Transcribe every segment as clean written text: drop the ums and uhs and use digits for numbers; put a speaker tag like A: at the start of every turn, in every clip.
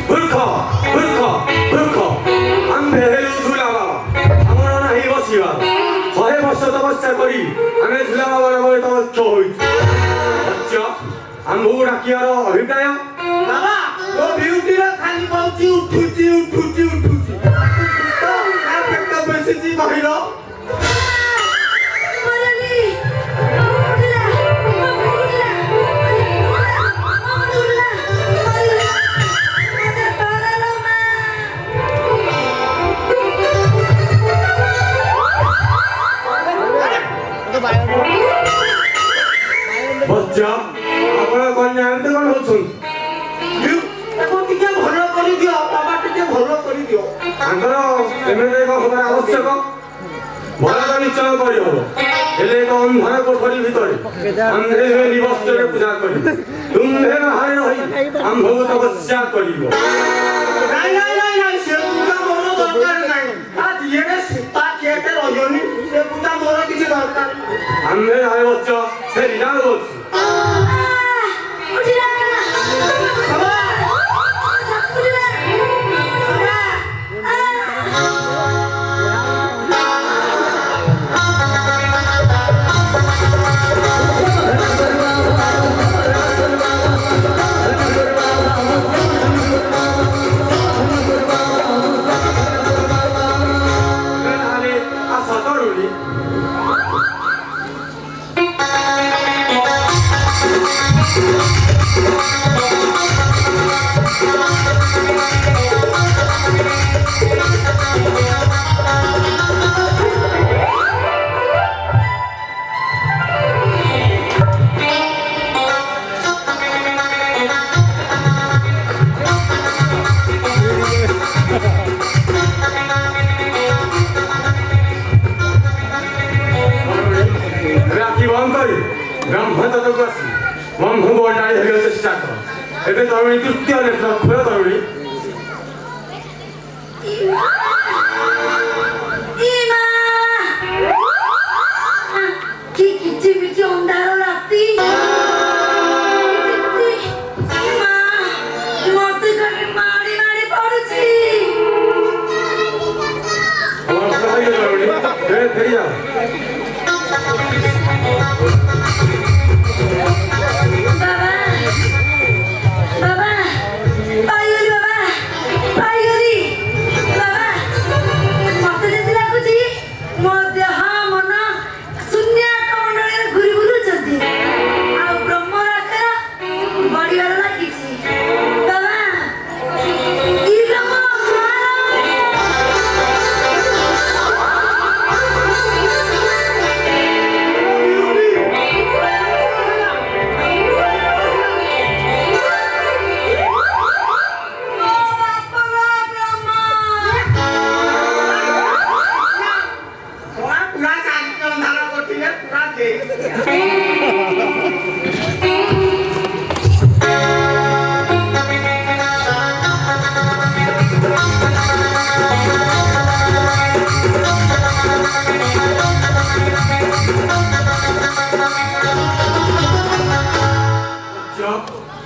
A: मूर्ख मूर्ख मूर्ख आम्भे हेलु झूला बाबा आमर नाही बसिबा 100 वर्ष तपस्या करी आमे झूला बाबा नाम तपस्या होई बच्चा आम्भु डाकियार अभिप्राय
B: बाबा वो ब्यूटी रा खाली पहुंची उठुची उठुची उठुची तो ना पेट बसिची महिला
A: बच्चा आपण कन्या एमते कोन होछन
B: ताको टिके भलो करी दियो बाबा टिके भलो करी दियो
A: आंकर एमते को खबर आवश्यक भलो तो निश्चय करी हो हेले एक अंधार कोठरी भितरे अंधे हुए निवस्त्र पूजा करी तुम्हे बाहर रही हम भगवत तपस्या करिबो
B: नहीं से पूजा मोर दरकार नहीं आज ये रे सीता केटे रहियोनी से पूजा मोर किसी दरकार
A: हमने आए बच्चा फिर जाओ बोल ब्रह्म तत्वसी मम भगवान हेलो चेष्टा कर एबे तरुणी तृतीय नेत्र खोय तरुणी
C: इमा की किछि बिछि अंधार राती इमा मते करे मारी मारी पड़ुछि
A: और कहिए तरुणी ए फेरी जा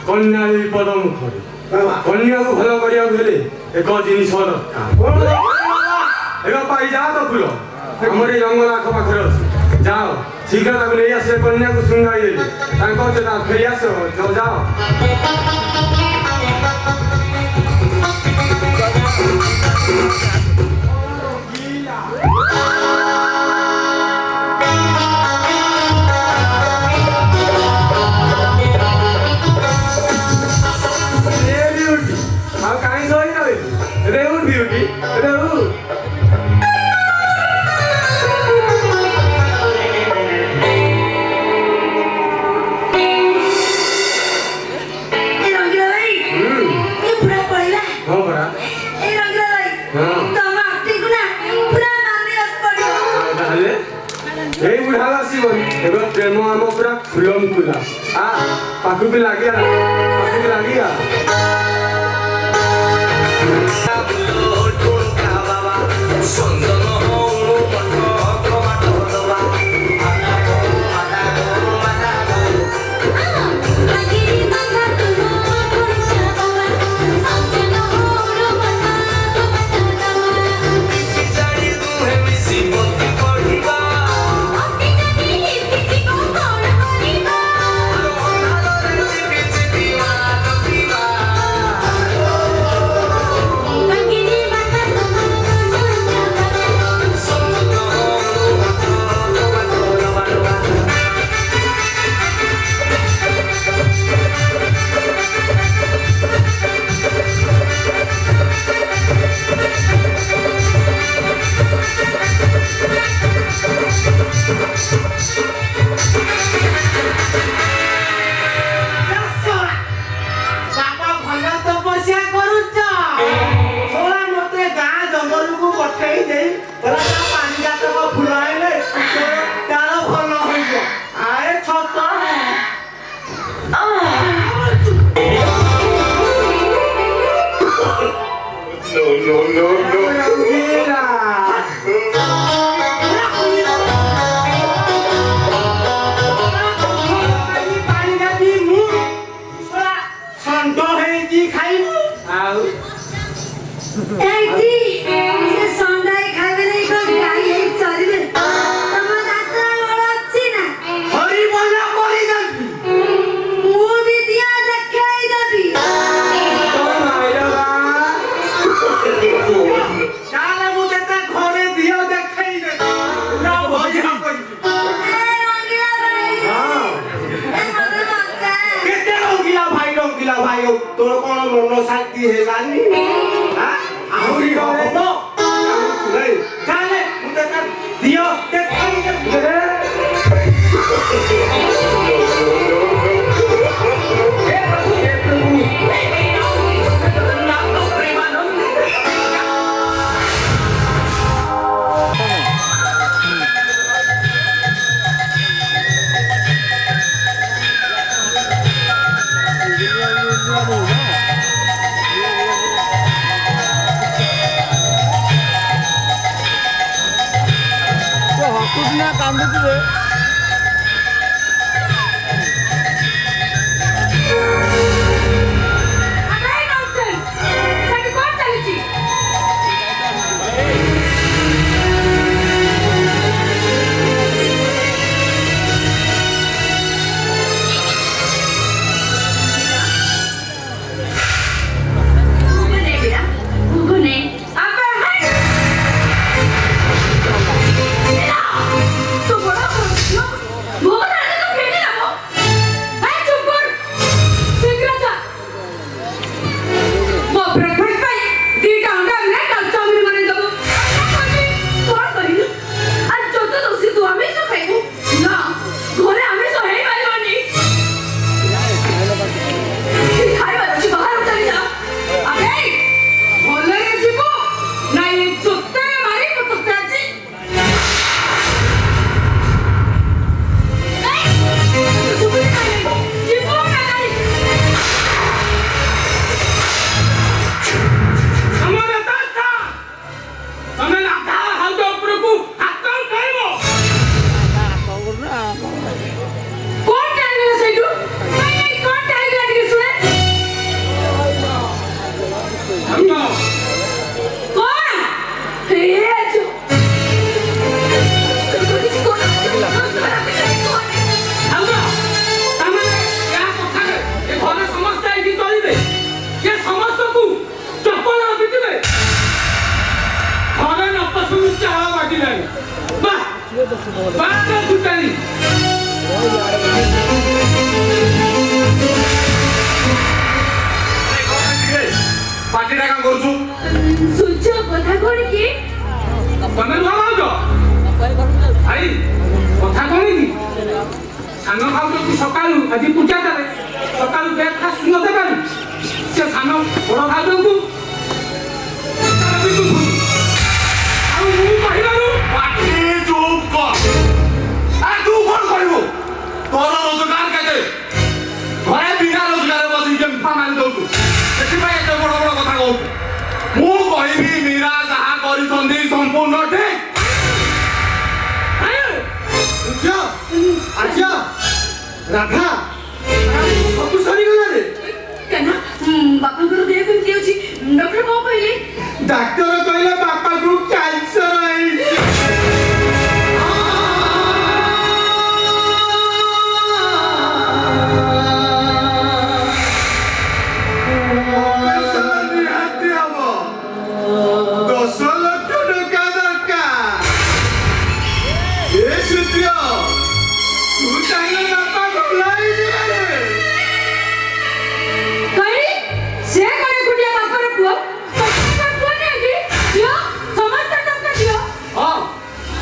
A: कन्या पद मुखरे कन्या को भल करिया हेले एक जिनिस दरकार एगो पाई जा तो फूल हमरे जंगल आख पाखरे अछि जाओ शीघ्र ताको ले आसे कन्या को सुंगाई देले ताको जे फेरी आसो जाओ प्रेम आम पूरा फुलम फुला पाखु भी लगे पाखु भी लगे
C: Lagi
A: ରଙ୍ଗୀଲା ଆଉ
C: এইটি সে সন্ধ্যায় খাইবে নাই তো গাই এই চলিবে তোমার যাত্রা লড়াচ্ছি না মু বি দিয়া দেখাই দেবি
A: তোর মাইরা
C: এ রঙিলা ভাই এ মনে মজা
B: তোর কোন মন শান্তি হেলানি আহুরি হব তাহলে দিও দেখাই
C: আরে ননসেন্স সেটা কোন চালিছি উগনে বিরা উগনে আপা হাই তো বড় করছো ভোর আগে তো ফেলে যাবো এই চুপ কর শীঘ্র যা ମୋ ବ୍ରେକଫାଷ୍ଟ ପାଇଁ ଦିଟା ଅଣ୍ଡା ଆମଲେଟ୍ ଆଉ ଚାଉମିନ ବନେଇ ଦେବୁ କଣ କରିବୁ ଆଜି ଚତୁର୍ଦଶୀ ତୁ ଆମିଷ ଖାଇବୁ ନା ଘରେ ଆମିଷ ହେଇପାରିବନି ଖାଇବାର ଅଛି ବାହାରକୁ ଚାଲିଯା ଆବେ ଭଲରେ ଯିବୁ ନା ଏ ଚୋଟରେ ମାରିବୁ ତୋତେ ଆଜି ଯିବୁ ନା ନାଇଁ
A: ଆମର ଦାଦା ତମେ ରାଧା ହାତ ଉପରକୁ ହାତ ଉଠାଇବ
C: କଣ ଟାଣିଲ ସେଇଠୁ କଣ ଟାଣିଲା ଟିକେ ଶୁଣେ
A: ହାତ
C: କଣ ଏ ଯୋ କିଛି କଣ
A: ହାତ ତାମାନେ ଏହା କଥାରେ ଏ ଘରେ ସମସ୍ତେ ଏଠି ଚଳିବେ ଏ ସମସ୍ତଙ୍କୁ ଚପଲ ପିଟିବେ ଘରେ ନପସନ୍ଦ ଚାଳ ବାଟିଲାଣି ବାଃ ବାଃ ଫୁଟାଣି ପାଟିଟା କାମ କରୁଛୁ
C: ସୂର୍ଯ୍ୟ କଥା କଣ କି
A: ତମେ ନୂଆ ଭାଉଛ ଭାଇ କଥା କଣ କି ସାନ ଭାଉଜ ତୁ ସକାଳୁ ଆଜି ପୂଜାଟାରେ ସକାଳୁ ବ୍ରେକଫାଷ୍ଟ ନ ଦେବାରୁ ସେ ସାନ ବଡ଼ ଭାଉଜଙ୍କୁ ଆଉ ମୁଁ କହିବାରୁ
D: ପାଟି ଚୁପ୍ କର ତୁ କଣ କରିବୁ ତୋର ରୋଜଗାର କେତେ ଘରେ ବିନା ରୋଜଗାର ବସିକି ମିଠା ମାରି ଦଉଛୁ ସେଥିପାଇଁ ଏତେ ବଡ ବଡ କଥା କହୁଛୁ ମୁଁ କହିବି ମୀରା ଯାହା କରିଛନ୍ତି ସମ୍ପୂର୍ଣ୍ଣ ଠିକ
B: ଆଚ୍ଛା ରାଧା ସବୁ ସରିଗଲାରେ
C: କେନା ବାପାଙ୍କର ଦେହ କେମିତି ଅଛି ଡକ୍ଟର କଣ କହିଲେ
B: ଡାକ୍ତର କହିଲେ ବାପାକୁ କ୍ୟାନ୍ସର ହେଇଛି ନିହାତି ହବ 10 ଲକ୍ଷ ଟଙ୍କା ଦରକାର ଏ ସୂର୍ଯ୍ୟ ତୁ ଚାହିଁଲେ ବାପା ଭଲ ହେଇଯିବାରେ
C: କହି ସେ କଣ ଏକୁଟିଆ ବାପର ପୁଅ ସମସ୍ତଙ୍କ ପୁଅ ନେଇକି ଦିଅ ସମସ୍ତ ଟଙ୍କା ଦିଅ
D: ହଁ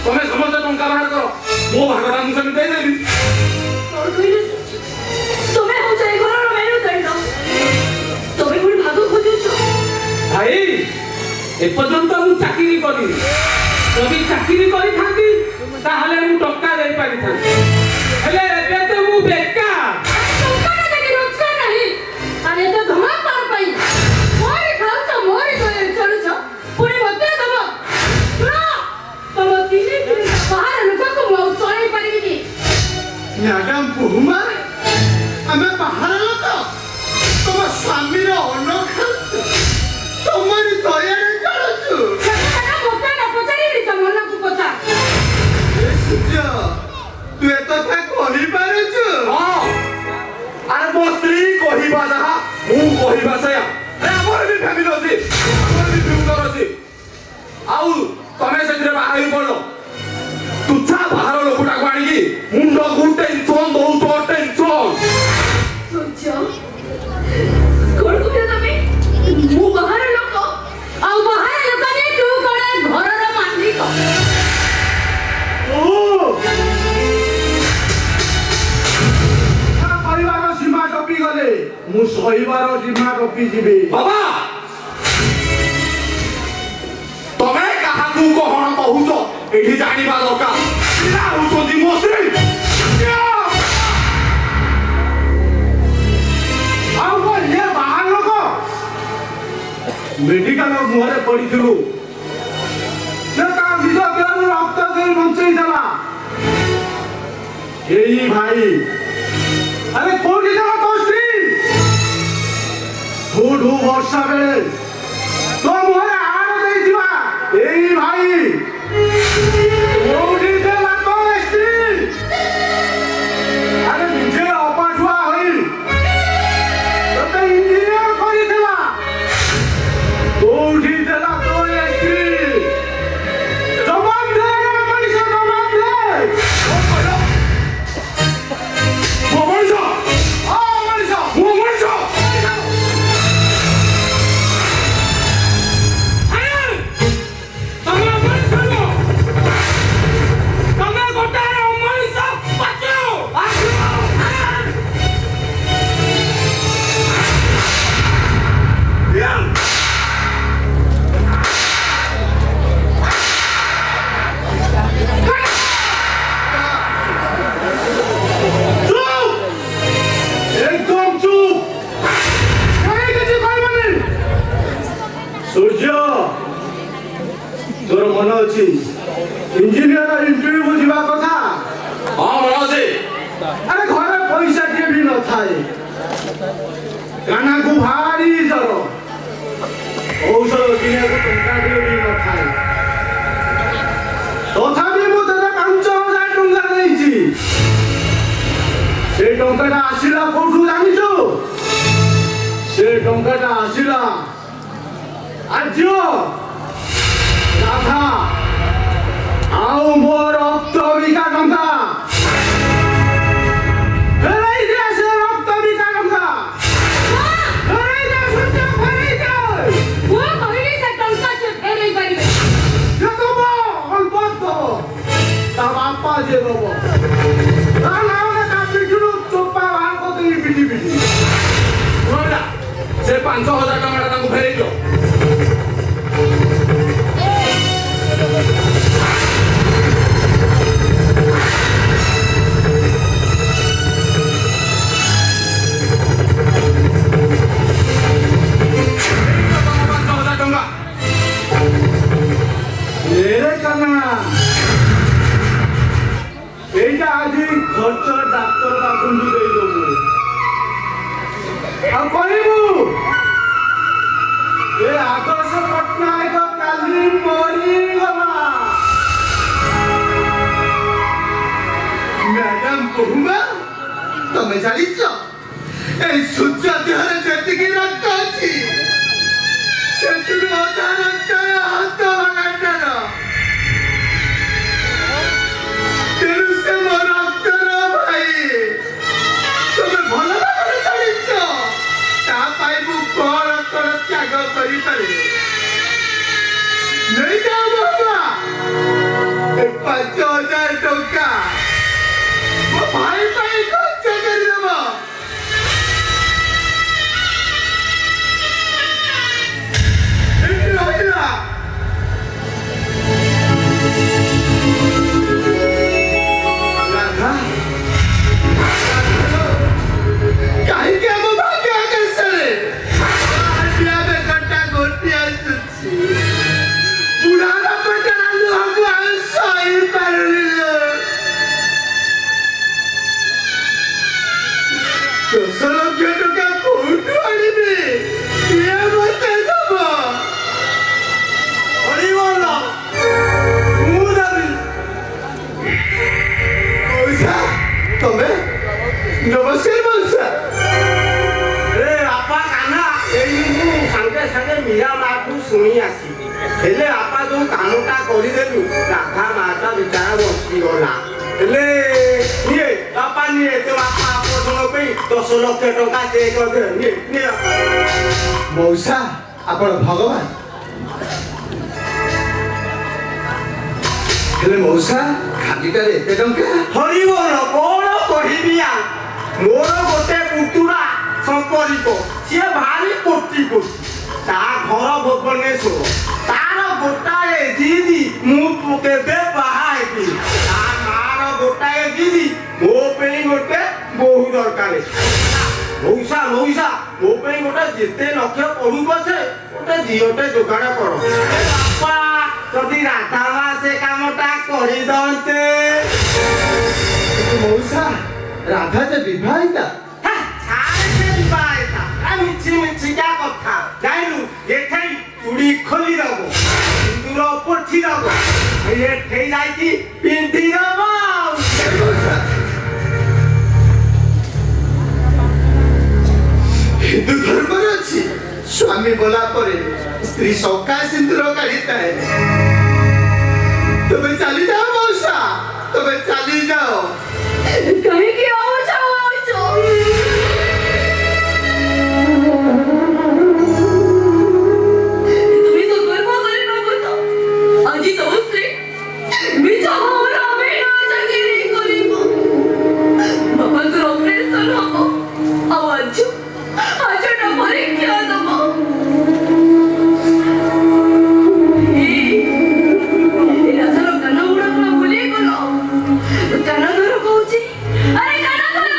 D: ତମେ ସମସ୍ତେ ଟଙ୍କା ବାହାର କର ମୋ ଭାଗଟା ମୁଁ ସେମିତି ଦେଇଦେବି
C: କଣ କହିଲେ ତମେ ହଉଛ ଏ ଘରର ମେରୁଦଣ୍ଡ ତମେ ପୁଣି ଭାଗ ଖୋଜୁଛ
A: ଭାଇ ଏପର୍ଯ୍ୟନ୍ତ ମୁଁ ଚାକିରି କରିନି ଯଦି ଚାକିରି କରିଥାନ୍ତି ତାହେଲେ ମୁଁ ଟଙ୍କା ଦେଇପାରିଥାନ୍ତି ହେଲେ ଏବେ ତ ମୁଁ ବେକାର
C: ଟଙ୍କାଟା ଦେଖି ରୋଜଗାର ନାହିଁ ଆରେ ଏତେ ଧମା କଣ ପାଇଁ ମୋରି ଖାଉଛ ମୋରି ଚଳୁଛ
B: ତମେ ବାହାର ଲୋକ ତମ ସ୍ୱାମୀର ଅନ୍ନ ଖାଉଛ ତମରି ଦୟାରେ ଚଳୁଛୁ
C: ମୋତେ ନ ପଚାରିବି ତ ମନକୁ ପଚାର
B: ଏ ସୂର୍ଯ୍ୟ ତୁ ଏକଥା କହିପାରୁଛୁ
D: ଆରେ ମୋ ସ୍ତ୍ରୀ କହିବା ଯାହା ମୁଁ କହିବା ସେଇଆ ଆମର ବି ଫ୍ୟାମିଲି ଅଛି ଆମର ବି ଫ୍ୟୁଚର ଅଛି ଆଉ ତମେ ସେଥିରେ ବାହା ହେଇ ପଡିଲ ତୁଚ୍ଛା ବାହାର ଲୋକଟାକୁ ଆଣିକି ମୁଣ୍ଡକୁ ଟେନସନ ଦଉଛ ଟେନସନ
C: ସୂର୍ଯ୍ୟ କଣ କହୁଛ ତମେ ମୁଁ ବାହାର ଲୋକ ଆଉ ବାହାର ଲୋକ ନେଇ ତୁ କଣ ଘରର ମାଲିକ
A: ପରିବାର ସୀମା ଟପି ଗଲେ ମୁଁ ସହିବାର ସୀମା ଟପି ଯିବି
D: ବାବା ତମେ କାହାକୁ କଣ କହୁଛ ଏଠି ଜାଣିବା ଦରକାର ପିଲା ହଉଛନ୍ତି ମୋ ସ୍ତ୍ରୀ
A: ଆଉ କଣ ଇଏ ବାହାର ଲୋକ ମେଡିକାଲ ମୁହଁରେ ପଡିଥିଲୁ ସେ ତା ନିଜ ଦେହରୁ ରକ୍ତ ଦେଇ ବଞ୍ଚେଇଦେଲା ଏଇ ଭାଇ ଆରେ କୋଉଠି ଥିଲା ତୋ ସ୍ତ୍ରୀ ଠୁ ବର୍ଷା ବେଳେ ତୋ ମୁହଁରେ ଆଣ ଦେଇଥିବା ଏଇ ଭାଇ କୋଉଠି ଥିଲା ତୋ ସ୍ତ୍ରୀ ଆରେ ନିଜେ ଅପାଠୁଆ ହୋଇ ତତେ ଇଞ୍ଜିନିୟର କରିଥିଲା କୋଉଠି ଥିଲା ତୋ ସ୍ତ୍ରୀ ଜବାବ ଦେ ମଣିଷ ଜବାବ ଦେ
D: ମୋ ମଣିଷ
A: ମଣିଷ
D: ମୋ ମଣିଷ
A: একদম চুপ কাই কিছু কইবনি সূর্য তোর মনে আছে ইঞ্জিনিয়র ইন্টারভিউ বুঝিবা কথা
D: ହଁ ମନେ ଅଛି
A: আরে ঘরে পয়সা টিয়ে भी নথায় কানাকু ভারি জ্বর ঔষধ কিনিବାକୁ ଟଙ୍କା টিଏ ବି ନଥାଏ ତଥାପି ମୁଁ ତତେ 5,000 ଟଙ୍କା ଦେଇଛି ସେ ଟଙ୍କାଟା ଆସିଲା କୋଉଠୁ ଜାଣିଛୁ ସେ ଟଙ୍କାଟା ଆସିଲା ଆର୍ଯ୍ୟ ରାଧା ଆଉ ମୋ ରକ୍ତ ବିକା ଟଙ୍କା ଫେରାଇ ଦେ ସେ ରକ୍ତ ବିକା ଟଙ୍କା ଫେରାଇ ଦେ ସୂର୍ଯ୍ୟ ଫେରାଇ ଦେ
C: ମୁଁ କହିଲି ସେ ଟଙ୍କା ସେ ଫେରେଇ ପାରିବେ
A: ସେ ଦବ ଅଳ୍ପ ଦବ ତା ବାପା ଯେ ଦବ ତା ନାଁରେ ତା ପିଠିରୁ ଚୋପା ବାହାର କରିଦେଇ ପିଟି ପିଟି
D: ଶୁଣିଲା ସେ 5,000 ଟଙ୍କାଟା ତାଙ୍କୁ ଫେରେଇ ଦିଅ
A: मेरे कन्या এইটা আজি খরচ ডাক্তার বাবুଙ୍କୁ ଦେଇଦେବୁ ଆଉ କହିବୁ ଏ ଆଦର୍ଶ ପଟ୍ଟନାୟକ କାଲି ମରିଗଲା
B: ମ୍ୟାଡାମ କହୁମା ତମେ ଜାଣିଛ ଏଇ ସୂର୍ଯ୍ୟ ଦେହରେ ଯେତିକି ରକ୍ତ ଅଛି ସେଥିରୁ ଅଧା ରକ୍ତ ହାତ ଭଗାଟାର ତେଣୁ ସେ ମୋ ରକ୍ତର ଭାଇ ତମେ ଭଲ ଭାବରେ ଜାଣିଛ ତା ପାଇଁ ମୁଁ କଣ କଣ ତ୍ୟାଗ କରିପାରିବି ନେଇଯାଅ ବାବା ଏ 5,000 ଟଙ୍କା ମୋ ଭାଇ ପାଇଁ ଖର୍ଚ୍ଚ କରିଦେବ ଏଠି ରହିଲା ରାଧା କାହିଁକି ଆମ ଭାଗ୍ୟ ଆକାଶରେ ଆଜି ଆମେ କଟା ଗୋଟି ଆସୁଛି ବୁଢ଼ାର ପେଟର ଲୁହକୁ ଆଉ ସହିପାରୁ ଶୁଣି ଆସିବି ହେଲେ ବାପା ଯୋଉ କାମଟା କରିଦେଲୁ ରାଧା ମାତା ବିଚାରା ବଞ୍ଚିଗଲା ହେଲେ ନିଏ ବାପା ନିଏ ତୋ ବାପା ଅପରେସନ ପାଇଁ 10 ଲକ୍ଷ ଟଙ୍କା ଚେକ୍ ନିଏ ନିଏ
E: ମଉସା ଆପଣ ଭଗବାନ ହେଲେ ମଉସା ଖାଲିଟାରେ ଏତେ ଟଙ୍କା
B: ହରିବୋଲ କଣ କହିବି ଆଉ ମୋର ଗୋଟେ ପୁତୁରା ସମ୍ପର୍କ ସିଏ ଭାରି କୋଟି ତା ଘର ଭୁବନେଶ୍ୱର ତାର ଗୋଟାଏ ଦିଦି ମୁଁ କେବେ ବାହା ହେବି ତା ମାର ଗୋଟାଏ ଦିଦି ମୋ ପାଇଁ ଗୋଟେ ବୋହୂ ଦରକାର ମଉସା ମଉସା ମୋ ପାଇଁ ଗୋଟେ ଯେତେ ଲକ୍ଷ ପଡୁ ପଛେ ଗୋଟେ ଝିଅଟେ ଯୋଗାଡ଼ କର ବାପା ଯଦି ରାଧା ମା ସେ କାମଟା କରିଦନ୍ତେ
E: ମଉସା ରାଧା ଯେ ବିବାହିତା
B: ମିଛିକା କଥା ଜାଣିଲୁ ଏଠେଇ ଚୁଡ଼ି ଖୋଲି ଦବ ସିନ୍ଦୁର ପୋଛି ଦବ ଏଠେଇ ଯାଇକି ପିନ୍ଧି ଦବ
E: ହିନ୍ଦୁ ଧର୍ମରେ ଅଛି ସ୍ୱାମୀ ଗଲା ପରେ ସ୍ତ୍ରୀ ସକା ସିନ୍ଦୁର କାଢିଥାଏ ତମେ ଚାଲିଯାଅ ମଉସା ତମେ ଚାଲିଯାଅ
C: କାହିଁକି ଆଉଛ তুমি তো গর্ব করে নেবো তো আজি তো স্ত্রী মিছা হওয়ার আমি না চাকরি করিব বাবাଙ୍କର অপারেশন হব ଆଉ ଆଜଟା ପରୀକ୍ଷା ଦବ ରାଧାର କାନ ଗୁଡାକ ବୁଲେଇ ଗଲ କାନ ଧର କହୁଛି ଆରେ କାନ ଧର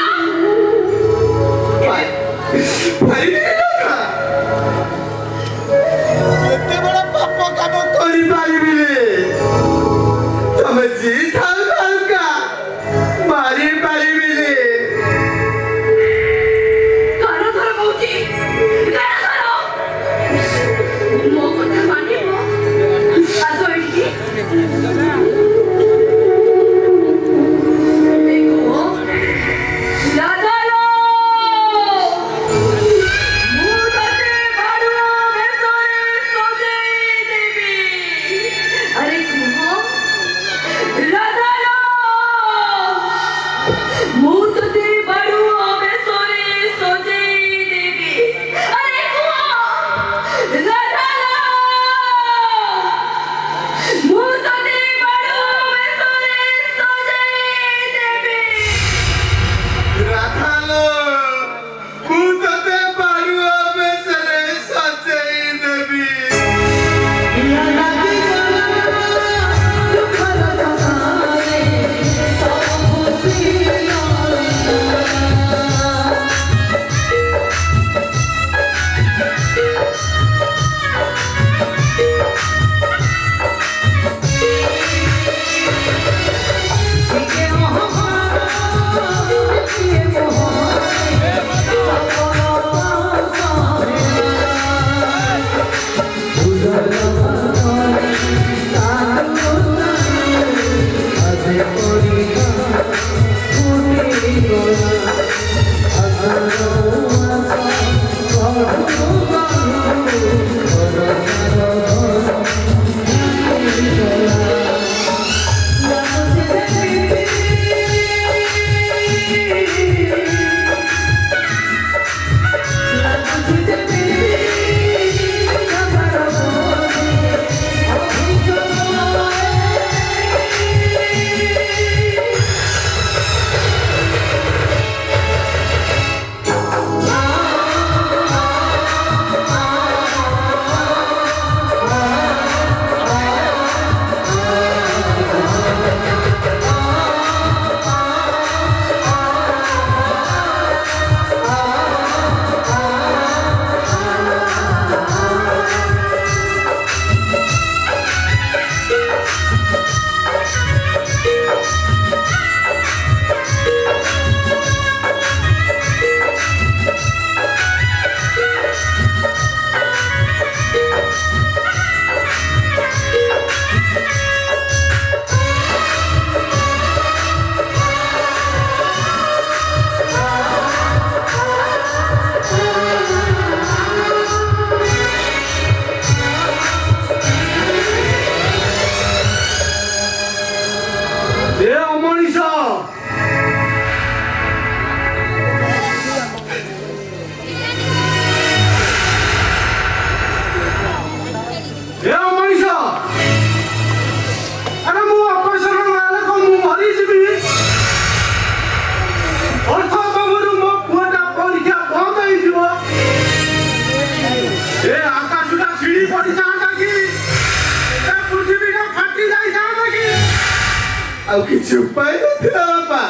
E: ଆଉ କିଛି ଉପାୟ ନଥିଲା ବାପା।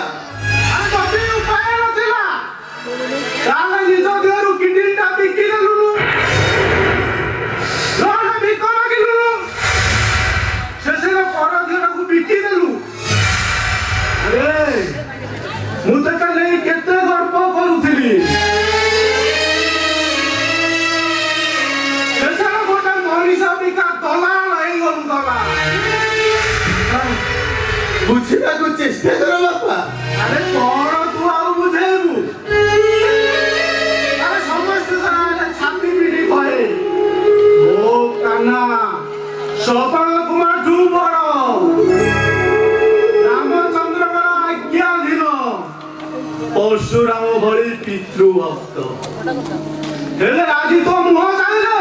B: ଆରେ ଯଦି ଉପାୟ ନଥିଲା ତାହେଲେ ନିଜ ଦେହରୁ କିଡନୀଟା ବିକି ଦେଲୁନୁ, ନହେଲେ ଭିକ ମାଗିଲୁନୁ, ଶେଷରେ ପର ଦେହଟାକୁ ବିକି ଦେଲୁ। ଆରେ ମୁଁ ତତେ ନେଇ କେତେ ଗର୍ବ କରୁଥିଲି, ଶେଷରେ ଗୋଟେ ମଣିଷ ବିକା ଦଲାଲ ହେଇଗଲୁ ଦଲାଲ।
E: ବୁଝିବାକୁ ଚେଷ୍ଟା କର ବାପା।
B: ଆରେ କଣ ତୁ ଆଉ ବୁଝେଇବୁ? ଆରେ ସମସ୍ତେ ଛାତି ପିଟି କହେ ଓ କାହ୍ନା ସବଳ କୁମାରଠୁ ବଡ଼, ରାମଚନ୍ଦ୍ରଙ୍କର ଆଜ୍ଞାଧୀନ, ପରଶୁରାମ ଭଳି ପିତୃଭକ୍ତ। ହେଲେ ଆଜି ତ ମୁହଁ ଚାଲିଲେ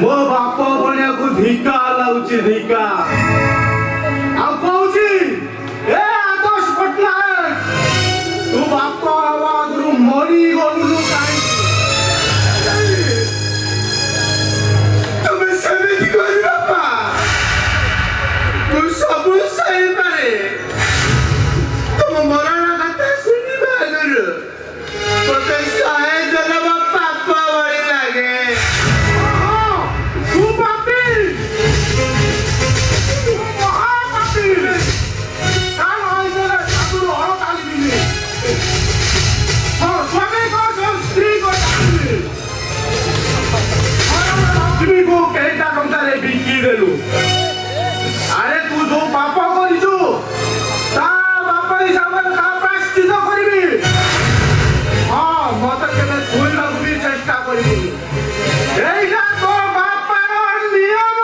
B: ମୋ ବାପ ଭଣିଆକୁ ଧିକା ଲାଗୁଛି ଧିକା। ଆଉ କହୁଛି ଏ ଆଦର୍ଶ ପଟ୍ଟନାୟକ ତୁ ବାପ ଆବାଦରୁ ମରି ଗଲୁନୁ କାହିଁକି?
E: ତମେ ସେମିତି କରି ବାପା, ମୁଁ ସବୁ ସହିପାରେ। ତମ ମରଣ କଥା ଶୁଣିବା ଆଗରୁ ମତେ 100 ଜନମ ପାପ ଭଳି ଲାଗେ।
B: ତୁ ପାପୀ, ତୁ ମହାପାପୀ। କାରଣ ଏଇଥିରେ ଠାକୁର ହଳ ଚାଲିବିନି, ସ୍ୱାମୀଙ୍କ ସହ ସ୍ତ୍ରୀଙ୍କ ଚାଲିବି, ଲକ୍ଷ୍ମୀକୁ କେଇଟା ଟଙ୍କାରେ ବିକି ଦେଲୁ। ଆରେ ତୁ ଯୋଉ ପାପ କରିଛୁ ତା ବାପ ହିସାବରେ ତା ପ୍ରାୟଶ୍ଚିତ କରିବି। ହଁ, ମତେ କେବେ ଛୁଇଁବାକୁ ବି ଚେଷ୍ଟା କରିବୁନି। ଏଇଟା ତୋ ବାପାର ନିୟମ।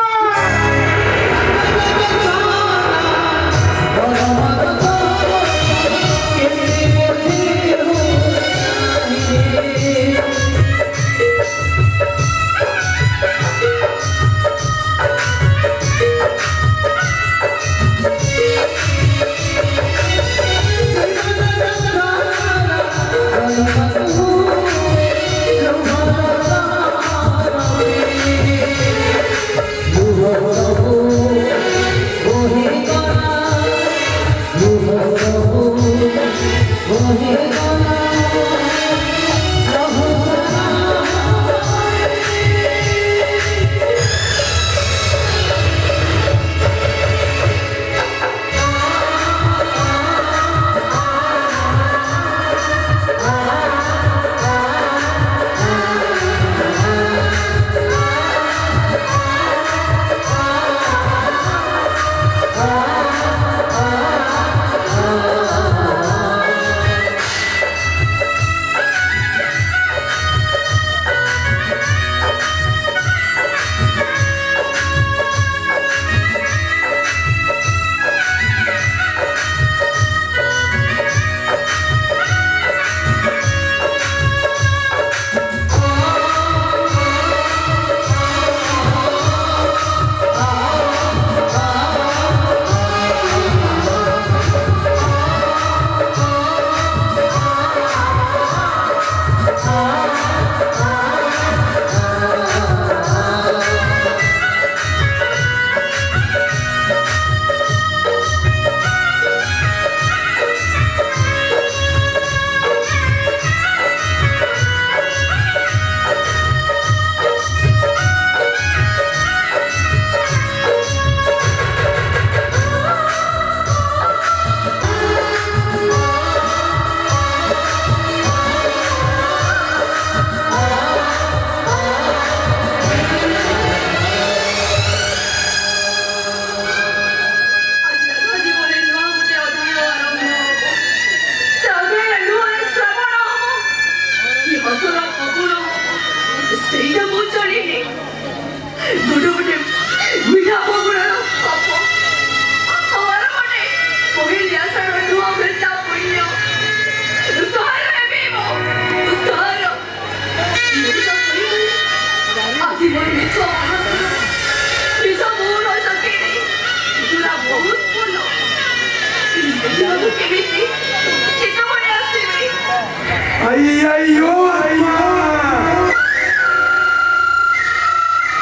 A: అయ్యయ్యో అయ్యో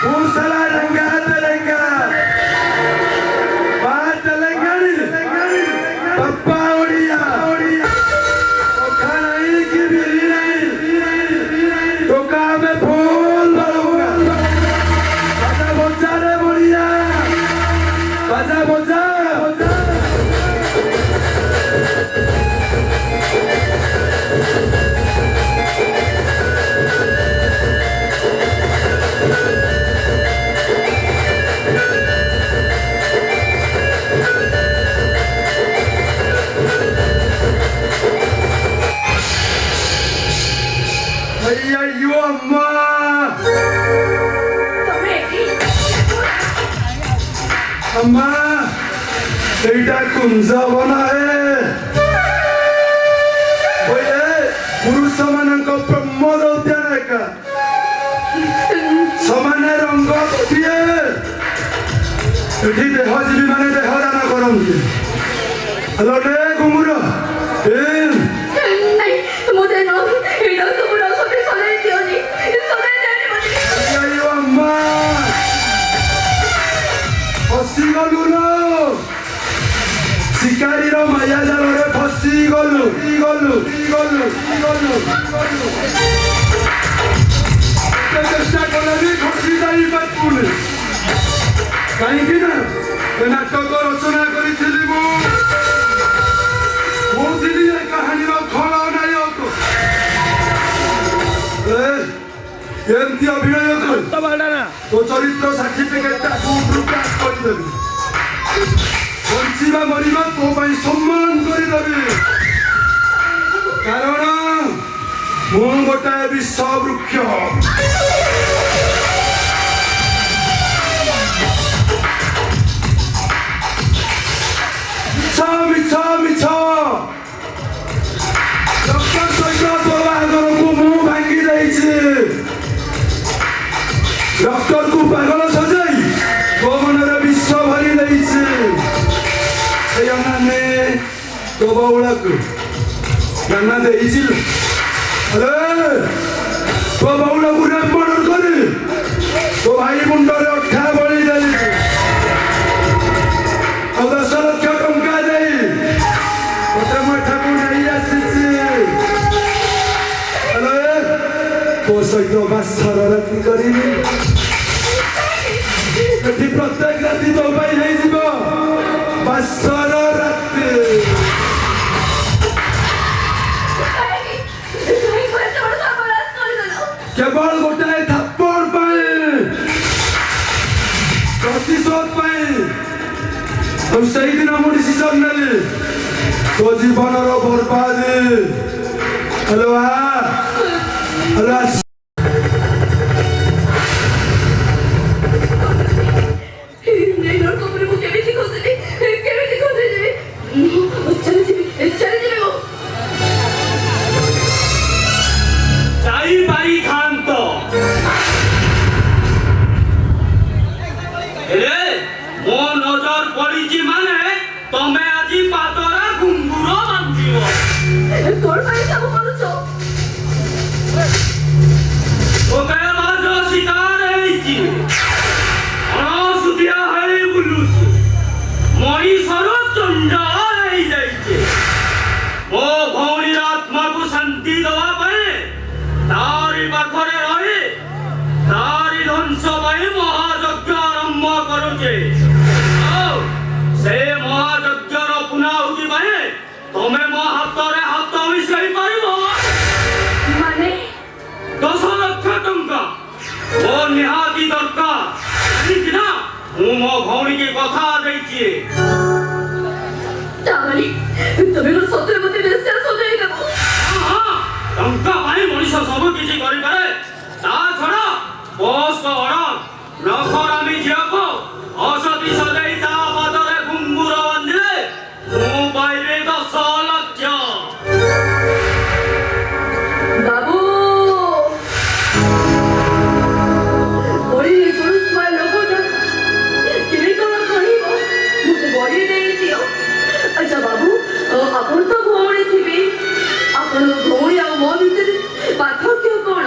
A: పూసల రంగా తెలంగాణ తెలంగాణ ଆଇଓ ଅମ୍ମା
C: ତମେ ଏଠି
A: अम्मा এইটা কুঞ্জবন পুরুষ ମାନଙ୍କ ପ୍ରମୋଦ ଉଦ୍ୟାନ ଏକା ସମାନ ରଙ୍ଗ ଗୋଟିଏ ଏଠି ଦେହଜୀବୀ ମାନେ ଦେହଦାନ କରନ୍ତି ହ୍ୟାଲୋ ରେ ଘୁମୁର
C: ନାଇଁ ମୋତେ ନ ଏଇଟା ତୁମର ସତେ ସଦାଇ ଦିଅନି ସଦାଇ ଦିଅନି ମୋତେ
A: ଆଇଓ ଅମ୍ମା ଫସିଗଲୁ ଲୋ ଶିକାରୀର ମାୟା ଜାଲରେ ଫସିଗଲୁ ଚେଷ୍ଟା କଲେ ବି ଖସି ଯାଇପାରିବୁନି କାହିଁକି ନା ଏ ନାଟକ ରଚନା କରିଥିଲି ମୁଁ ଥିଲି ଏ କାହାଣୀର ଖଳନାୟକ ଏମିତି ଅଭିନୟ କର ତୋ ଚରିତ୍ର ସାର୍ଟିଫିକେଟଟା କୋର୍ଟରୁ ପାସ୍ କରିଦେବି ବଞ୍ଚିବା ମରିବା ତୋ ପାଇଁ ସମ୍ମାନ କରିଦେବି କାରଣ ମୁଁ ଗୋଟାଏ ବିଷ ବୃକ୍ଷ ମିଛ ମିଛ ରକ୍ତ ସହିତ ତୋ ବାହାଘରକୁ ମୁଁ ଭାଙ୍ଗି ଦେଇଛି ଡକ୍ଟରକୁ ପାଗଳ ସଜାଇ ତୋ ମନରେ ବିଷ ଭରି ଦେଇଛି ସେ ଅନାନେ ତୋ ବଉଳାକୁ ନାନା ଦେଇଛି ତୋ ବଉଳାକୁ ମର୍ଡର କରି ତୋ ଭାଇ ମୁଣ୍ଡରେ ଅଠା ବଳି ଦେଇ ଆଉ 10 ଲକ୍ଷ ଟଙ୍କା ଦେଇ ତୋତେ ମୁଁ ଏଠାକୁ ନେଇ ଆସିଛି ତୋ ସହିତ ବାସର ରାତି କରିବି ଏଠି ପ୍ରତ୍ୟେକ ରାତି ତୋ ପାଇଁ ହେଇଯିବ ବାସର ରାତି କେବଳ ଗୋଟାଏ ଥାପଡ଼ ପାଇଁ ପ୍ରତିଶୋଧ ପାଇଁ ଆଉ ସେଇଦିନ ମୁଁ ଡିସିସନ୍ ନେଲି ତୋ ଜୀବନର ବର୍ବାଦି ହ୍ୟାଲୋ
D: ତମେ ଆଜି ପାଦରେ ଘୁଙ୍ଗୁର ବାନ୍ଧିବ
C: তোর ভাই সব করছো
D: ওকে মাঝ শিকার ହେଇଛି ଅଣସୁଧିଆ ହେଇ ବୁଲୁଛି ମଣିଷର ଚଣ୍ଡାଳ ହେଇଯାଇଛି ମୋ ଭଉଣୀର ଆତ୍ମାକୁ ଶାନ୍ତି ଦେବା ପାଇଁ ତାରି ପାଖରେ ରହି ତାରି ଧ୍ୱଂସ ପାଇଁ ମହାଯଜ୍ଞ ଆରମ୍ଭ କରୁଛେ ଆଉ ସେ ମହାଯଜ୍ଞର ପୁନାହୁତି ପାଇଁ ତମେ ମୋ ହାତରେ ହାତ ମିଶାଇ ପାରିବ
C: মানে
D: 10 ଲକ୍ଷ ଟଙ୍କା ମୋ ନିହାତି ଦରକାର କାହିଁକି ନା ମୁଁ ମୋ ଭଉଣୀକି କଥା ଦେଇଛି
C: তাহলে তুমি কোন সত্যের মধ্যে বিশ্বাস হয়ে গেল
D: ଟଙ୍କା ପାଇଁ ମଣିଷ ସବୁ କିଛି କରିପାରେ ତା ଛଡା ବସ୍ ଅର୍ଡର ନଖରାମି ଝିଅକୁ ଔଷଧି ସଜାଇ ତା ପାଦରେ ଘୁଙ୍ଗୁର ବାନ୍ଧିଲେ ମୁଁ ପାଇବି 10 ଲକ୍ଷ
C: বাবু ওই পুরুষমার লোকটা কেমনি কোন করিব মুখে বলি দেই দিও আচ্ছা বাবু আপন তো ভৌণী থিবি আপন ভৌণী আর মো ভিতরে পার্থক্য কোন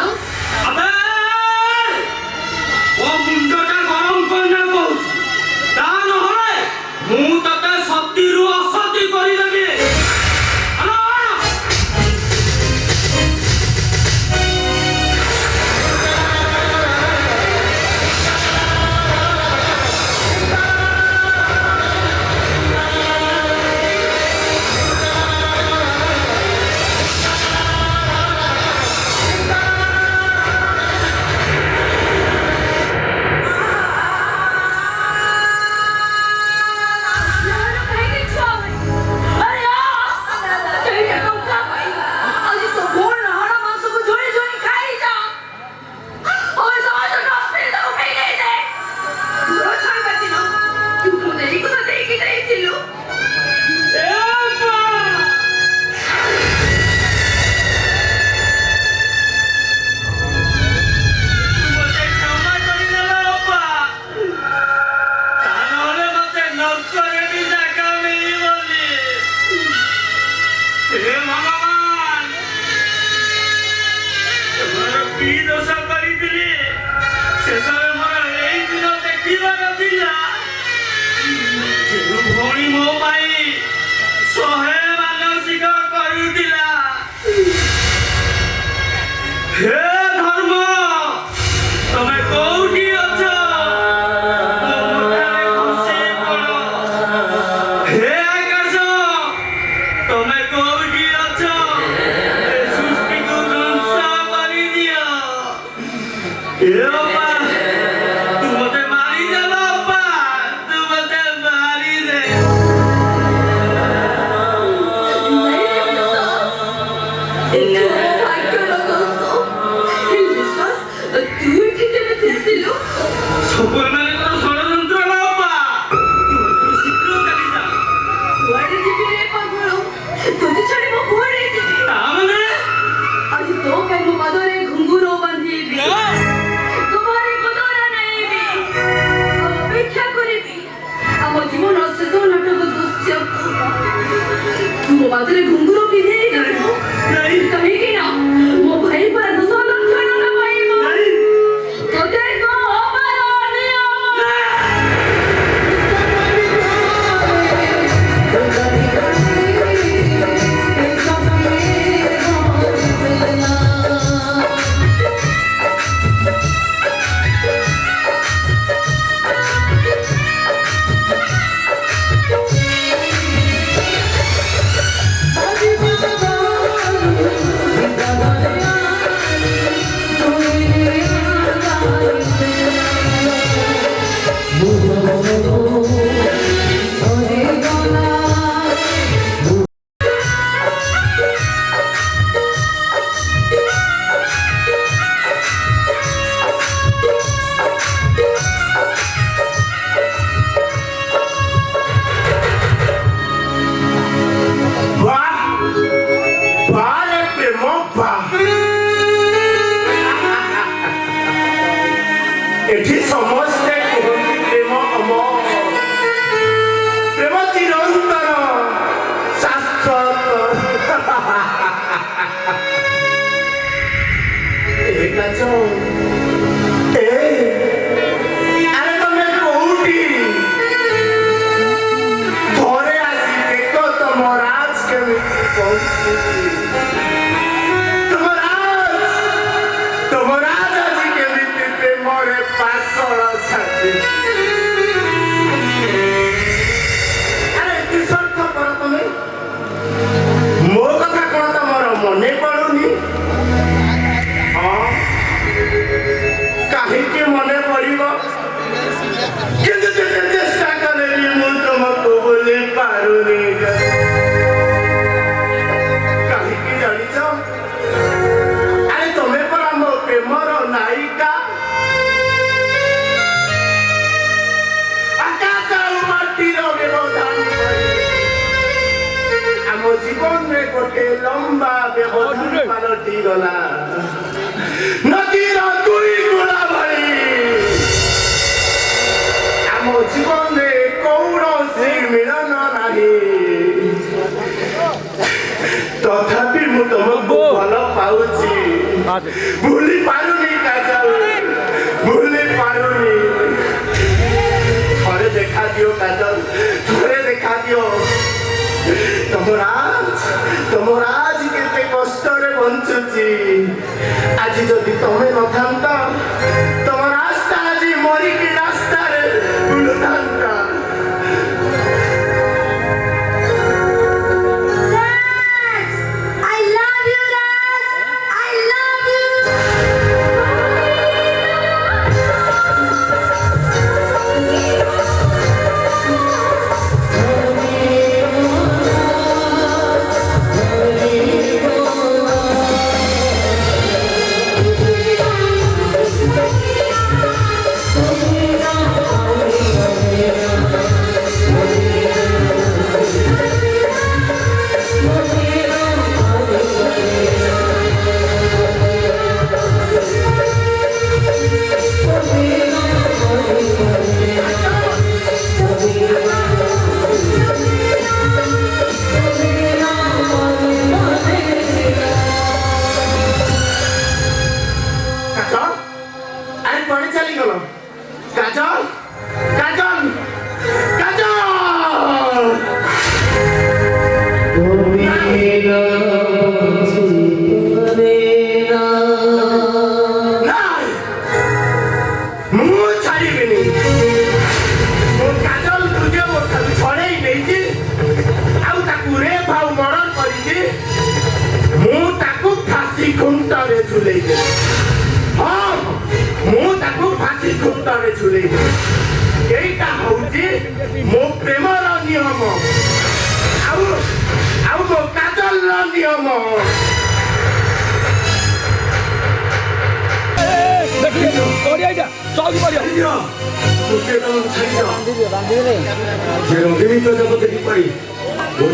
B: କି ଦୋଷ କରିଥିଲି ଶେଷରେ ମୋର ଏଇ ଦିନ ଦେଖିବାର ଥିଲା ଯେଉଁ ଭଉଣୀ ମୋ ପାଇଁ 100 ମାନସିକ କରୁଥିଲା। ହେ ଧର୍ମ ତମେ କୋଉଠି ଅଛ? ମୋ ମୁଣ୍ଡରେ ଖସି ପଡ଼। ହେ ଆକାଶ ତମେ କୋଉଠି ଅଛ? ଏ ସୃଷ୍ଟିକୁ ଧ୍ୱଂସ କରିଦିଅ। ଏ ଅପା ତୁ ମତେ ମାରିଦେଲ ଅପା, ତୁ ମତେ ମାରିଦେ। ସବୁମାନଙ୍କର ଷଡ଼ଯନ୍ତ୍ର ହେଲା ଅପା। ତୁ ଶୀଘ୍ର ଚାଲିଯା। ତାମାନେ
C: ବାଦରେ ଘୁଙ୍ଗୁର ପିନ୍ଧେଇ ଗଲୁ କାହିଁକି ନା ମୋ ଭାଇ ପରା 10 ଲକ୍ଷ ଟଙ୍କା ପାଇବ। ତୋତେ
B: এটি সমস্তে কুহନ୍ତି প্রেম অমর, প্রেম চিরন্তন শাশ্বত। আরে তুমি কোউটি? ঘরে আসি দেখো তোমার আজ কেমিতি পৌঁছুছি। তোমার আজ আজি কেমিতি প্রেমরে পাগল সাথী। আরে কি সর্থ কর তুমি? ମୋ କଥା କଣ ତମର ମନେ ପଡୁନି? ହଁ କାହିଁକି ମନେ ପଡିବ? କିନ୍ତୁ ଯେତେ ଚେଷ୍ଟା କଲେ ବି ମୁଁ ତୁମକୁ ଭୁଲି ପାରୁନି। କାହିଁକି ଜାଣିଛ? ଆରେ ତମେ ପରା ମୋ ପ୍ରେମର ନାୟିକା। ଆକାଶ ଆଉ ମାଟିର ବ୍ୟବଧାନ କରି ଆମ ଜୀବନରେ ଗୋଟେ ଲମ୍ବା ବ୍ୟବଧାନ ପାଲଟି ଗଲା। ନଦୀର ଦୁଇ କୂଳ ଭଳି ଆମ ଜୀବନରେ କୌଣସି ମିଳନ ନାହିଁ। ତଥାପି ମୁଁ ତମକୁ ଭଲ ପାଉଛି। ଭୁଲି ପାରୁନି କାଜଲ, ଭୁଲି ପାରୁନି। ଥରେ ଦେଖା ଦିଅ କାଜଲ, ଥରେ ଦେଖା ଦିଅ। ତମର ଆଜ କେତେ କଷ୍ଟରେ ବଞ୍ଚୁଛି। ଆଜି ଯଦି ତମେ ନଥାନ୍ତ ତମ ରାସ୍ତା ଆଜି ମରିକି ରାସ୍ତାରେ ବୁଲୁଥାନ୍ତା।
C: I
B: ଝୁଲେଇବେ ହଁ ମୁଁ ତାକୁ ଫାଶୀ ଖୁଣ୍ଟରେ ଝୁଲେଇବି ଏଇଟା ହଉଛି ମୋ ପ୍ରେମର ନିୟମ ଆଉ ଆଉ ମୋ କାଜଲର ନିୟମ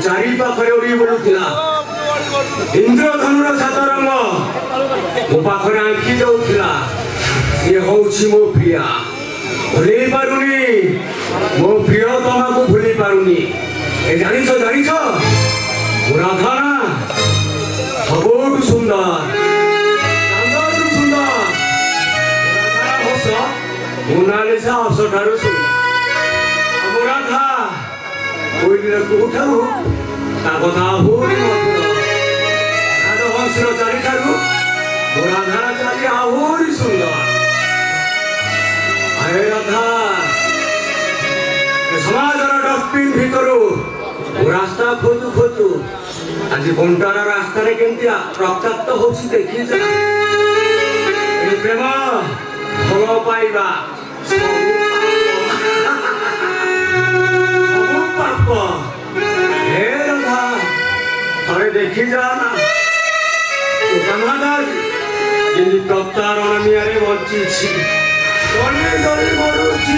A: ଚାରି ପାଖରେ ଉଡ଼ି ବୁଲୁଥିଲା ଇନ୍ଦ୍ରଧନୁର ସାତ ରଙ୍ଗ ମୋ ପାଖରେ ଆଙ୍କି ଯାଉଥିଲା ସିଏ ହଉଛି ମୋ ପ୍ରିୟା ଭୁଲି ପାରୁନି ମୋ ପ୍ରିୟ ତମକୁ ଭୁଲି ପାରୁନି ଏ ଜାଣିଛ ମୋ ରାଧା ନା ସବୁଠୁ ସୁନ୍ଦର ମୋନାଲିସା ହସଠାରୁ ସୁନ୍ଦର ମୋ ରାଧା କୋଉଠାରୁ ତା କଥା ଆହୁରି ରାଜହଂସର ଚାରିଠାରୁ ମୋ ରାଧାର ଚାରି ଆହୁରି ସୁନ୍ଦର ଆରେ ରାଧା ସମାଜର ଡଷ୍ଟବିନ୍ ଭିତରୁ ରାସ୍ତା ଖୋଜୁ ଆଜି ବଣ୍ଟାର ରାସ୍ତାରେ କେମିତି ରକ୍ତାକ୍ତ ହଉଛି ଦେଖିଛ ପ୍ରେମ ଭଲ ପାଇବା ସବୁ ପାପ ହେ ରାଧା ଥରେ ଦେଖି ଯା ନା ଯେମିତି ପ୍ରତାରଣା ନିଆରେ ବଞ୍ଚିଛି ଜଳି ମରୁଛି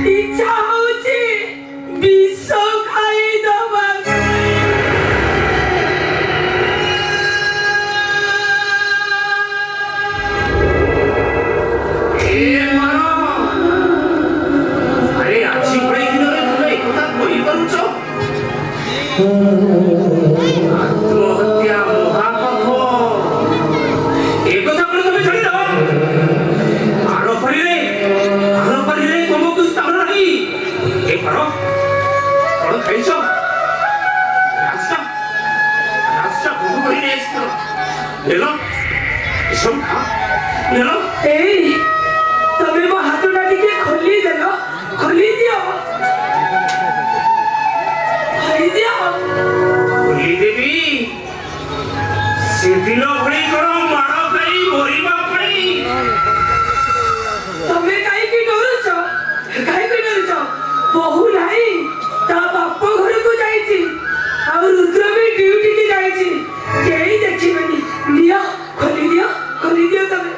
C: ଇଚ୍ଛା ହଉଛି ବିଷ ଖାଇଦବା
D: ले लो सब खा ले लो
C: ଏଇ ତମେ ମୋ ହାତଟା ଟିକେ ଖୋଲିଦେଲ ଖୋଲିଦିଅ
D: ଖୋଲି ଦେବି ସେଦିନ ଭଳି କଣ ମାଡ଼ ଖାଇ ମରିବା ପାଇଁ
C: ତମେ କାହିଁକି ଡରୁଛ ବୋହୁ ନାହିଁ ତା ବାପ ଘରକୁ ଯାଇଛି ଆଉ ରୁଦ୍ର ବି ଡ୍ୟୁଟିକି ଯାଇଛି କେହି ଦେଖିବେନି ନିଅ ଖୋଲିଦିଅ ତମେ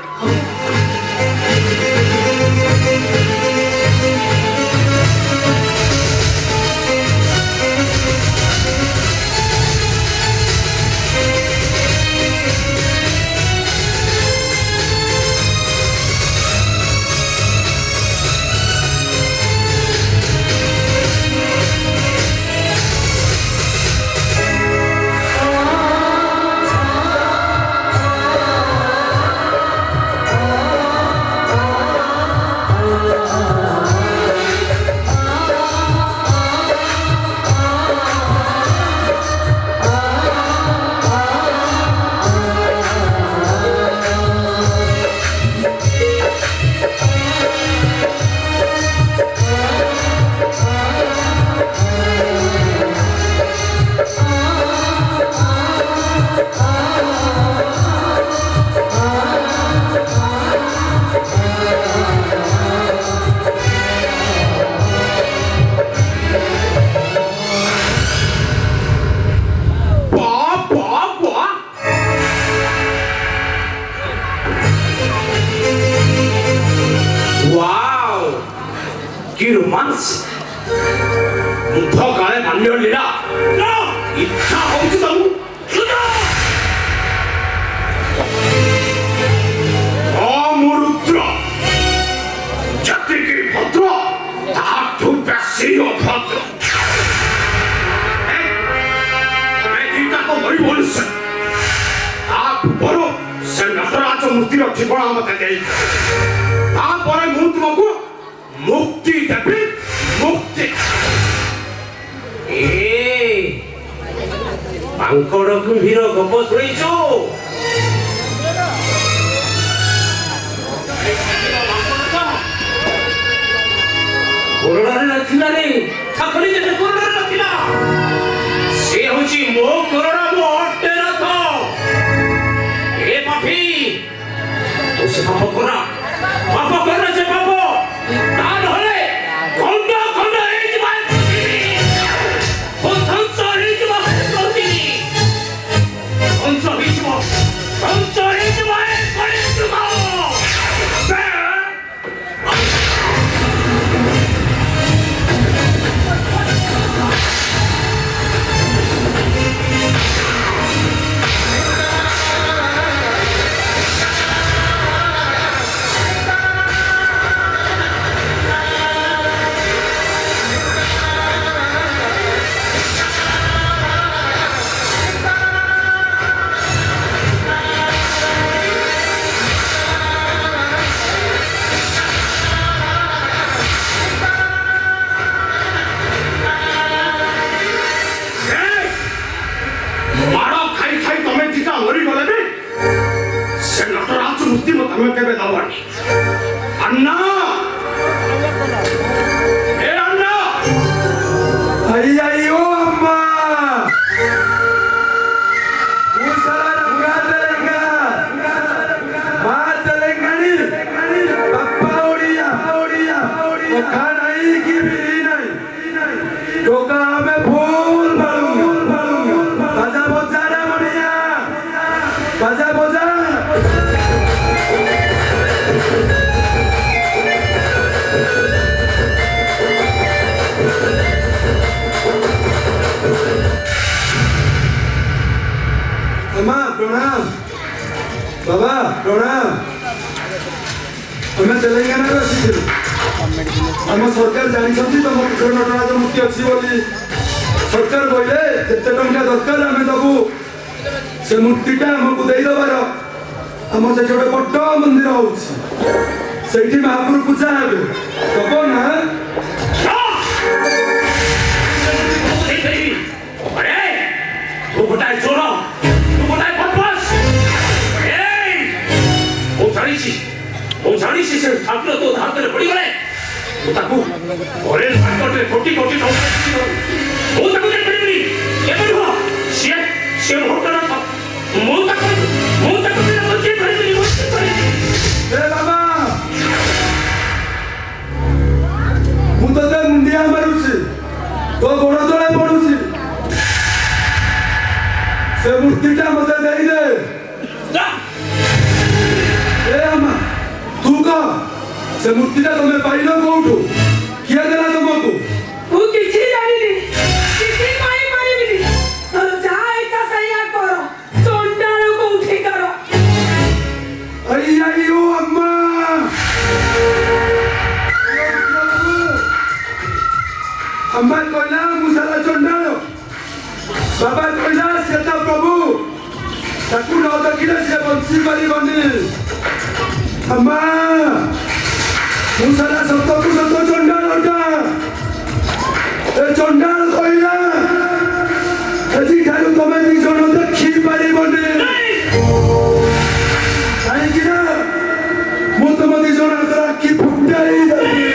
D: কি রোমান্স মুগ্ধ কালে মান্য লীলা ইচ্ছা হচ্ছে তমু অমরুদ্র জাতিকে ভদ্র তাহাঠু বেশি অভদ্র মরি বলছে তারপর সে নটরাজ মূর্তির ঠিকଣା মতে দেই তারপরে ମୁଁ ତୁମକୁ মুক্তি দেবে মুক্তি মাଙ୍କড় কুম্ভীর গপ শুনেছ করোনারে নথিলা রে ঠাকুরি যেতে করোনারে নথিলা সে হচ্ছে মো করোনা মো অটে রথ এ পাপি তো সে পাপ করা সে পাপ তা নহলে খন্ড খন্ড ହେଇଯିବ ধ্বংସ ହେଇଯିବ ତମେ କେବେ ଦବନି अन्ना ए अन्ना
A: अय्यो अम्मा उसला रंगा तेलंगा बात तेलंगानी पप्पा ओडिया ओडिया ओ खानाई की भी नहीं तो का में फूल भरू बाजा बोजा रे मोडिया बाजा बोजा अम्मा प्रणाम बाबा प्रणाम हमें तेलंगाना आसी आम सरकार जानी तुम नटराज मूर्ति अच्छी बोली सरकार कहले जिते टंका दरकार आम दबू से मूर्तिटा आमको देदेबार आम से गोटे बड़ मंदिर होठी महापुर पूजा हे दब ना
D: तू गोटाए चोर तू गोटाए बदमाश ଅରେ ମାର୍କେଟରେ କୋଟି କୋଟି ଟଙ୍କା ମୁଁ ତାକୁ ଦେଇପାରିବିନି କେବେ ନୁହଁ ସିଏ ଭୋଟର ମୁଁ ତାକୁ ବଞ୍ଚେଇ ପାରିବିନି
A: ଏ ବାବା ମୁଁ ତତେ ମୁଣ୍ଡିଆ ମାରୁଛି ତୋ ଗୋଡ଼ ତଳେ ପଡୁଛି ସେ ମୂର୍ତ୍ତିଟା ମତେ ଦେଇଦେ ଏ ଆମା ତୁ କହ ସେ ମୂର୍ତ୍ତିଟା ତମେ ପାଇଲ କୋଉଠୁ କିଏ ଦେଲା ତମକୁ
C: ମୁଁ କିଛି ଜାଣିନି କିଛି କହିପାରିବିନି ତୋର ଯାହା ଇଚ୍ଛା ସେଇଆ କର ଚଣ୍ଡାଳକୁ ଉଠେଇ କର
A: अय्यो अम्मा अम्मा कहला मुसाला चंडाल बाबा कहला सीता प्रभु ताकू न देखिले से बंची पारिबनी अम्मा मुसाला सतकू सत चंडालटा ए चंडाल कहला एजी ठारू तमे दी जण देखि पारिबनी ମୁଁ ତମ ଦି ଜଣଙ୍କର ଆଖି ଫୁଟାଇ ଦେବି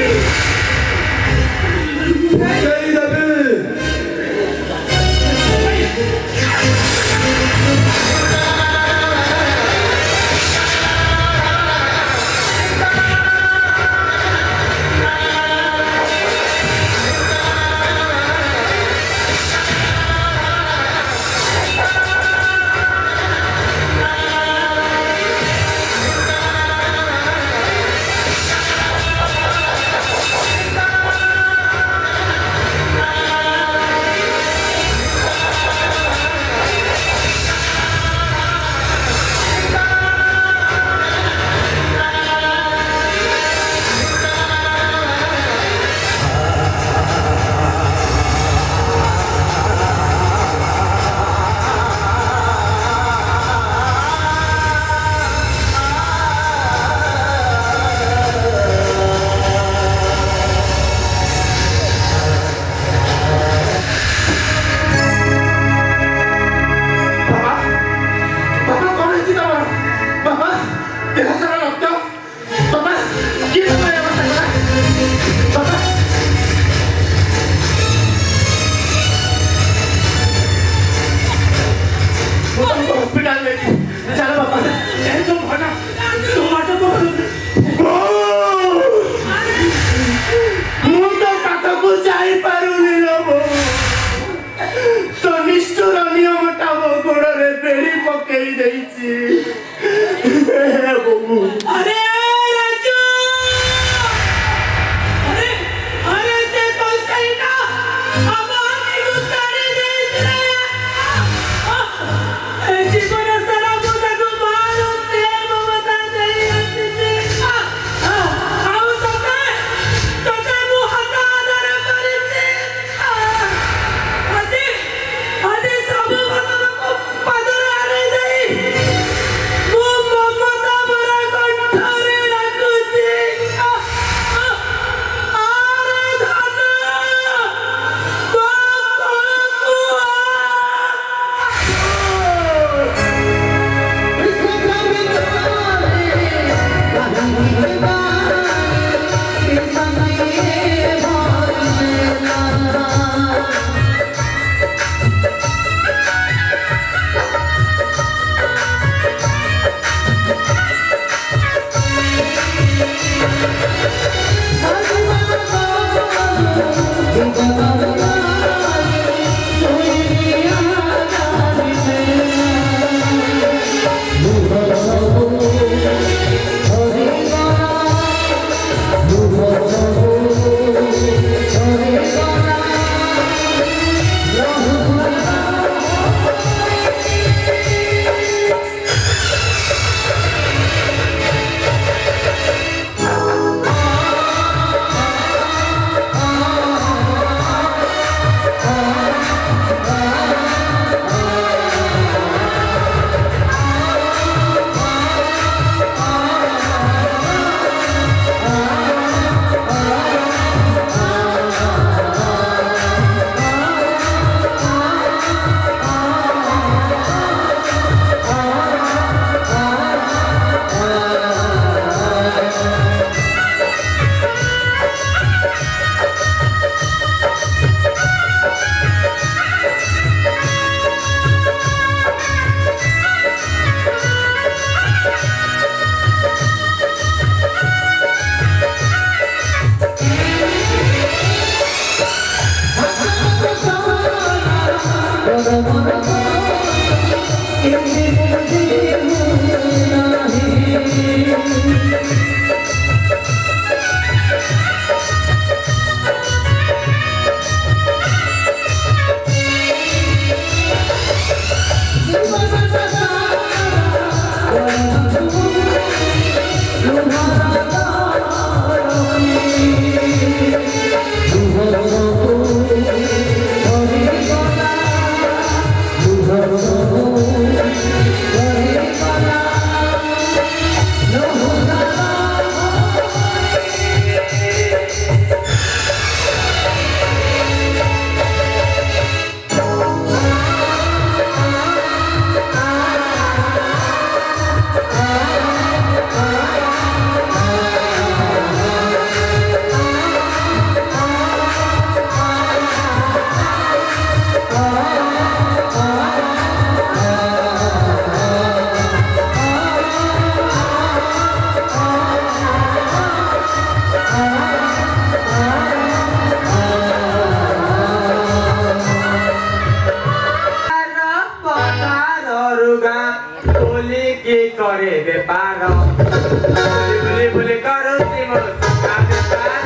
A: करे बेपार बोले बोले करो ते मोर का बेपार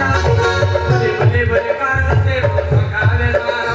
A: बोले बोले करो ते मोर का बेपार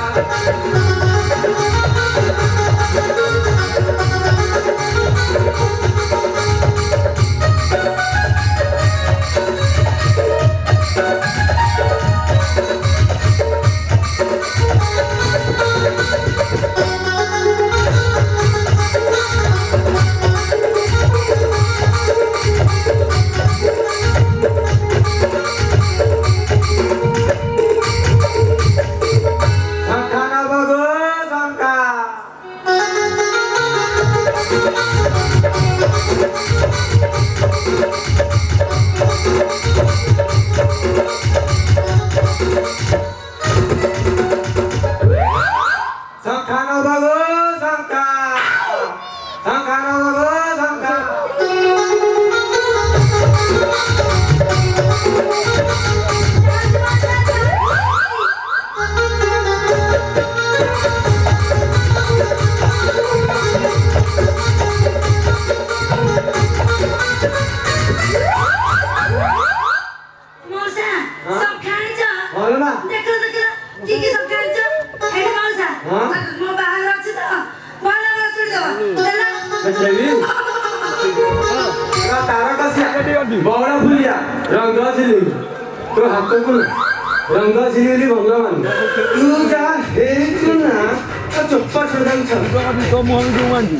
A: बड़ा भूलिया रंग झिली तो हाथ को रंग झिली भंग मान तू जा हेरी तू ना तो चुप्पा छोड़न छन तो मोहन जुमान जी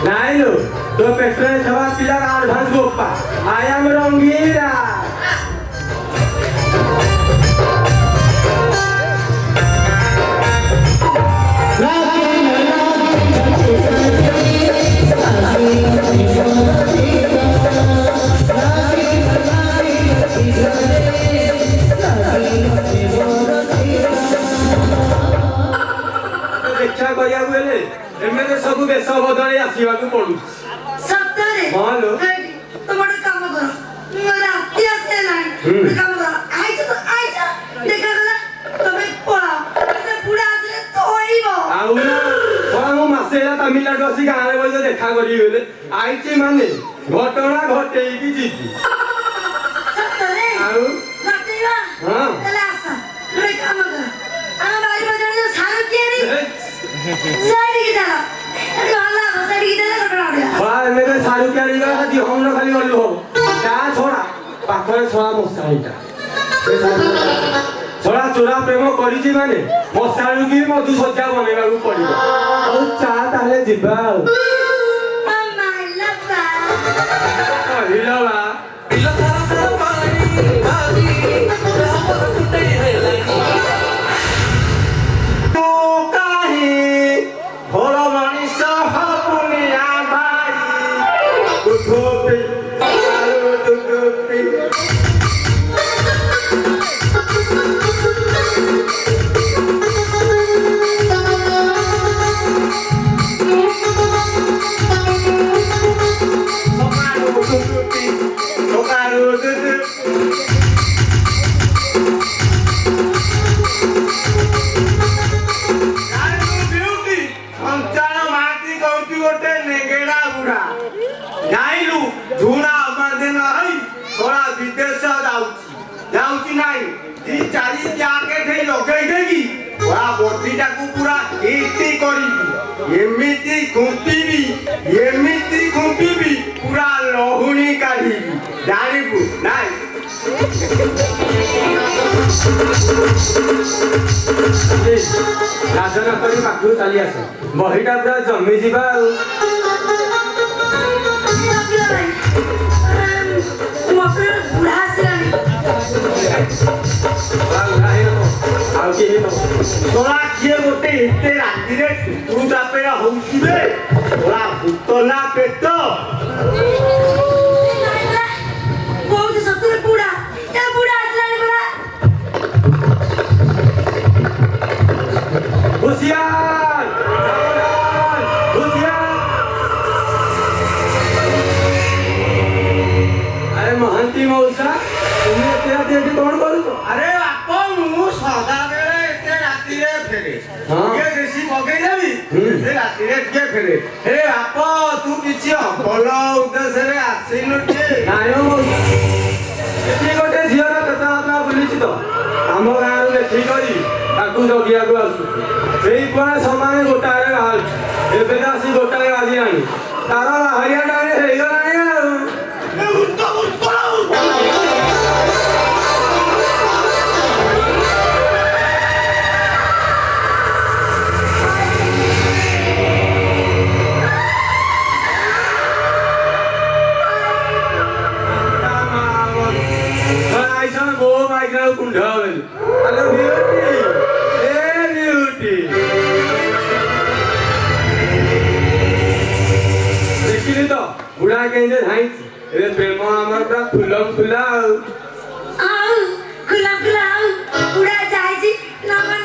A: नाइलो तो पेट्रोल छवा पिला का एडवांस गोपा आई एम रंगीला देखा गया बोले एमे सब बेस बदले आसीबा को पड़ू
C: सत्तरे
A: हां लो
C: तो बड़ा काम करो मेरा राती आसे नाही काम करो आइछ देखा गला तमे पळा से पुडा आसे तो होइबो
A: आउ ना हम मासेला तमिलनाडु आसी गाने बजे देखा करी बोले आइचे माने घटना घटेई की जीती
C: सत्तरे
A: आउ
C: घटेवा
A: हां
C: चला आसा बड़े काम करो आना बारी बजाने जो सारो केरी साड़ी की चला अरे वाला साड़ी की चला कटड़ा दिया
A: बाहर मेरे सारू क्या नहीं गया जी हम लोग खाली गल्लू हो क्या छोड़ा पाखरे छोड़ा मसाईटा छोड़ा चोरा प्रेम करिछि माने मसारू की मधु सज्जा बनेबा को पड़िबो और चा ताले जिबा
C: मामा लबा
A: हिलावा
B: इला सारा सारा पानी भाभी रापर कुटे हेलाई तो काहे भोला मनीष हपुनिया भाई उठोपे आलो दुगोपे କେଡ଼ା ବୁଢ଼ା ଜାଣିଲୁ ଝୁଣା ଅମାଦେ ନାହିଁ ଶଳା ବିଦେଶ ଯାଉଛି ନାହିଁ ଦି ଚାରି ଜ୍ୟାକେଟ ହେଇ ଲଗେଇ ଦେଇକି ପୁରା ବଡିଟାକୁ ପୁରା ଇଟି କରିବି ଏମିତି ଘୁମ୍ପିବି ପୁରା ଲହୁଣୀ କାଢିବି ଜାଣିବୁ ନାଇଁ
A: ରାଜନା କରି ପାଖକୁ ଚାଲି ଆସ ବହିଟା ପୁରା ଜମି ଯିବା ଆଉ
C: ବୁଢା ଆସିଲାଣି
A: ଆଉ କିଏ
B: ଶଳା କିଏ ଗୋଟେ ଏତେ ରାତିରେ ଟୁଟୁ ଚାପେରା ହଉଛି ବେ ଶଳା ଭୂତ ନା ପେଟ
C: କହୁଛି ସତରେ ବୁଢା ଏ ବୁଢା ଆସିଲାଣି ପରା
A: ହୁସିଆର ହୁସିଆର ଆରେ ମହାନ୍ତି ମଉସା ତୁମେ ଏତେ ରାତି ଏଠି କଣ କରୁଛ
B: ଆରେ ବାପ ମୁଁ ସଦାବେଳେ ଏତେ ରାତିରେ ଫେରେ
A: ହଁ।
B: ଟିକେ ବେଶୀ ପକେଇଦେବି ଏତେ ରାତିରେ ଟିକେ ଫେରେ ହେ ବାପ ତୁ କିଛି ଭଲ ଉଦ୍ଦେଶ୍ୟରେ ଆସିନୁ ଟିକେ
A: ନାଇଁ ମଉସା ଏଠି ଗୋଟେ ଝିଅର କଥାବାର୍ତ୍ତା ବୁଲିଛି ତ ଆମ ଗାଁରୁ ଦେଖି କରି ତାକୁ ଜଗିବାକୁ ଆସୁଛି ସେଇ ପୁଣି ସମାନେ ଗୋଟାଏ ବାହାରୁଛି ଏବେ ତ ଆସି ଗୋଟାଏ ବାଜିଲାଣି ତାର ବାହାରିଆ ଟାଇମ୍ ହେଇଗଲାଣି ଆଉ ଦେଖିଲି ତ ବୁଢା କେମିତି ଧାଇଁଛି ଏବେ ପ୍ରେମ ଆମର ପୁରା ଫୁଲା ଆଉ
C: ଆଉ ଖୁଲା ଆଉ ବୁଢା ଯାଇଛି ନଗର